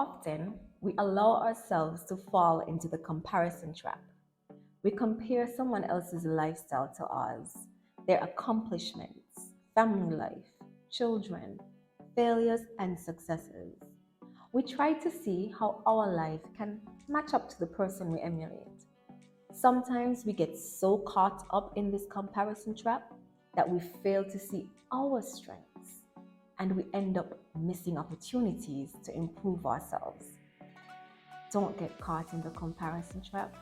often we allow ourselves to fall into the comparison trap. We compare someone else's lifestyle to ours, their accomplishments, family life, children, failures, and successes. We try to see how our life can match up to the person we emulate. Sometimes we get so caught up in this comparison trap that we fail to see our strengths and we end up missing opportunities to improve ourselves. Don't get caught in the comparison trap.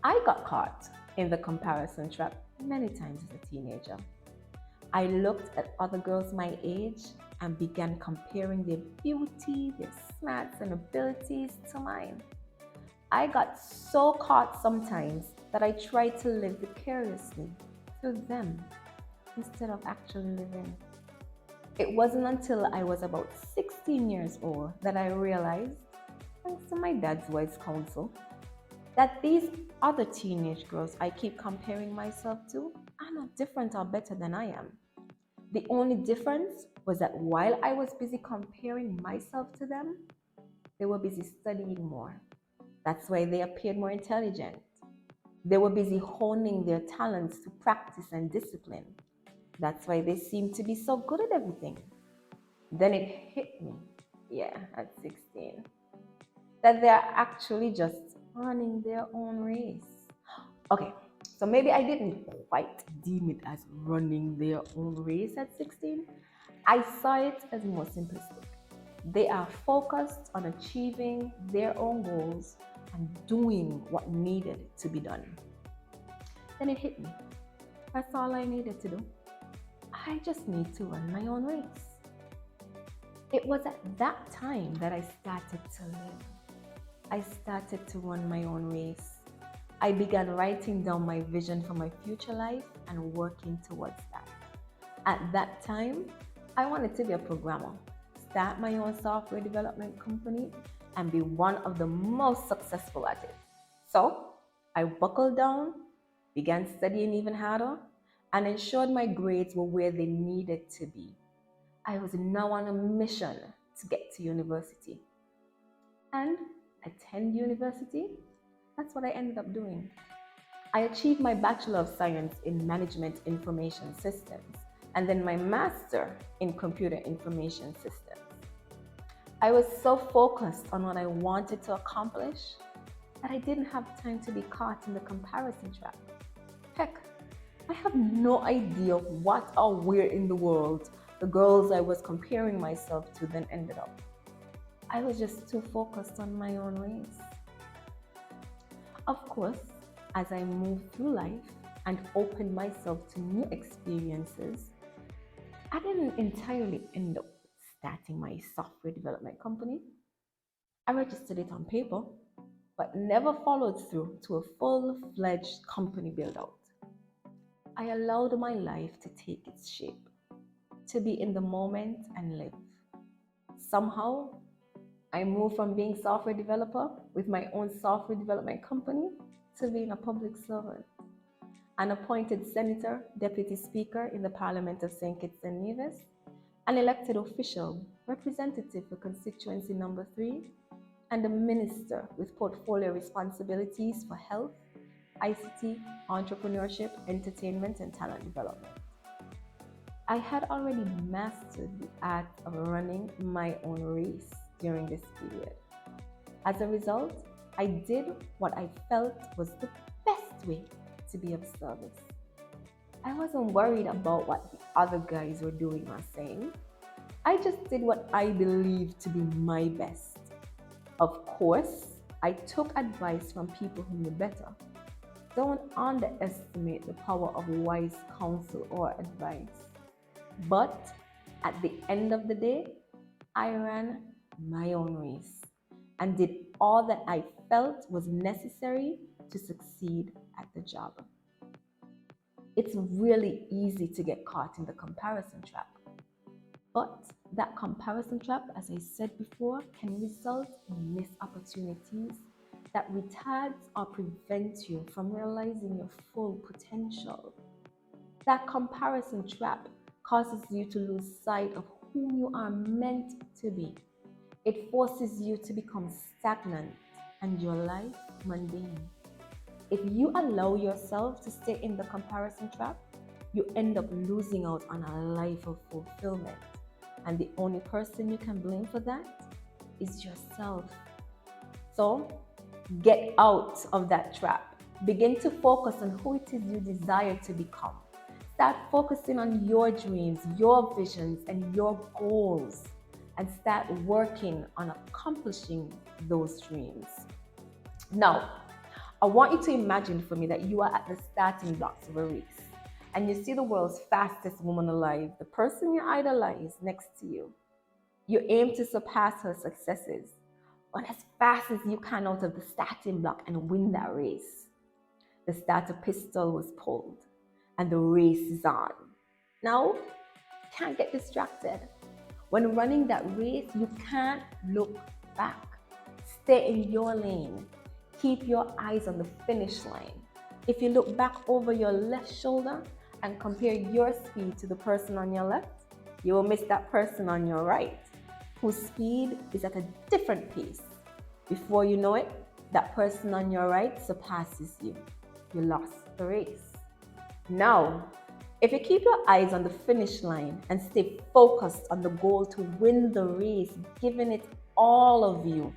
I got caught in the comparison trap many times as a teenager. I looked at other girls my age and began comparing their beauty, their smarts, and abilities to mine. I got so caught sometimes that I tried to live vicariously through them instead of actually living. It wasn't until I was about 16 years old that I realized, thanks to my dad's wise counsel, that these other teenage girls I keep comparing myself to are not different or better than I am. The only difference was that while I was busy comparing myself to them, they were busy studying more. That's why they appeared more intelligent. They were busy honing their talents to practice and discipline. That's why they seemed to be so good at everything. Then it hit me, yeah, at 16, that they're actually just running their own race. Okay, so maybe I didn't quite deem it as running their own race at 16. I saw it as more simplistic. They are focused on achieving their own goals and doing what needed to be done. Then it hit me. That's all I needed to do. I just need to run my own race. It was at that time that I started to live. I started to run my own race. I began writing down my vision for my future life and working towards that. At that time, I wanted to be a programmer, start my own software development company, and be one of the most successful at it. So I buckled down, began studying even harder, and ensured my grades were where they needed to be. I was now on a mission to get to university and attend university. That's what I ended up doing. I achieved my Bachelor of Science in Management Information Systems and then my Master in Computer Information Systems. I was so focused on what I wanted to accomplish that I didn't have time to be caught in the comparison trap. Heck, I have no idea what or where in the world the girls I was comparing myself to then ended up. I was just too focused on my own race. Of course, as I moved through life and opened myself to new experiences, I didn't entirely end up starting my software development company. I registered it on paper, but never followed through to a full-fledged company build-out. I allowed my life to take its shape, to be in the moment and live. Somehow, I moved from being software developer with my own software development company to being a public servant, an appointed senator, deputy speaker in the Parliament of St. Kitts and Nevis, an elected official, representative for constituency number 3, and a minister with portfolio responsibilities for health, ICT, entrepreneurship, entertainment, and talent development. I had already mastered the art of running my own race during this period. As a result, I did what I felt was the best way to be of service. I wasn't worried about what the other guys were doing or saying. I just did what I believed to be my best. Of course, I took advice from people who knew better. Don't underestimate the power of wise counsel or advice. But at the end of the day, I ran my own race and did all that I felt was necessary to succeed at the job. It's really easy to get caught in the comparison trap. But that comparison trap, as I said before, can result in missed opportunities that retards or prevents you from realizing your full potential. That comparison trap causes you to lose sight of who you are meant to be. It forces you to become stagnant and your life mundane. If you allow yourself to stay in the comparison trap, you end up losing out on a life of fulfillment. And the only person you can blame for that is yourself. So get out of that trap. Begin to focus on who it is you desire to become. Start focusing on your dreams, your visions, and your goals, and start working on accomplishing those dreams. Now, I want you to imagine for me that you are at the starting blocks of a race and you see the world's fastest woman alive, the person you idolize next to you. You aim to surpass her successes, run as fast as you can out of the starting block and win that race. The starter pistol was pulled and the race is on. Now, can't get distracted. When running that race, you can't look back. Stay in your lane. Keep your eyes on the finish line. If you look back over your left shoulder and compare your speed to the person on your left, you will miss that person on your right, whose speed is at a different pace. Before you know it, that person on your right surpasses you. You lost the race. Now, if you keep your eyes on the finish line and stay focused on the goal to win the race, giving it all of you,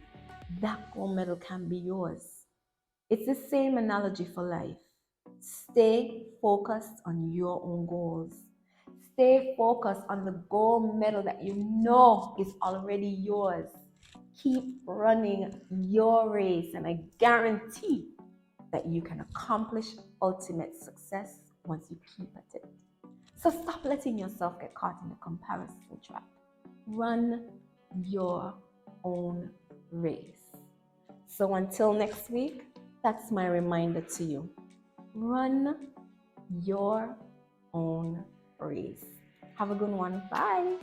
that gold medal can be yours. It's the same analogy for life. Stay focused on your own goals. Stay focused on the gold medal that you know is already yours. Keep running your race, and I guarantee that you can accomplish ultimate success once you keep at it. So stop letting yourself get caught in the comparison trap. Run your own race. So until next week, that's my reminder to you. Run your own race. Have a good one. Bye.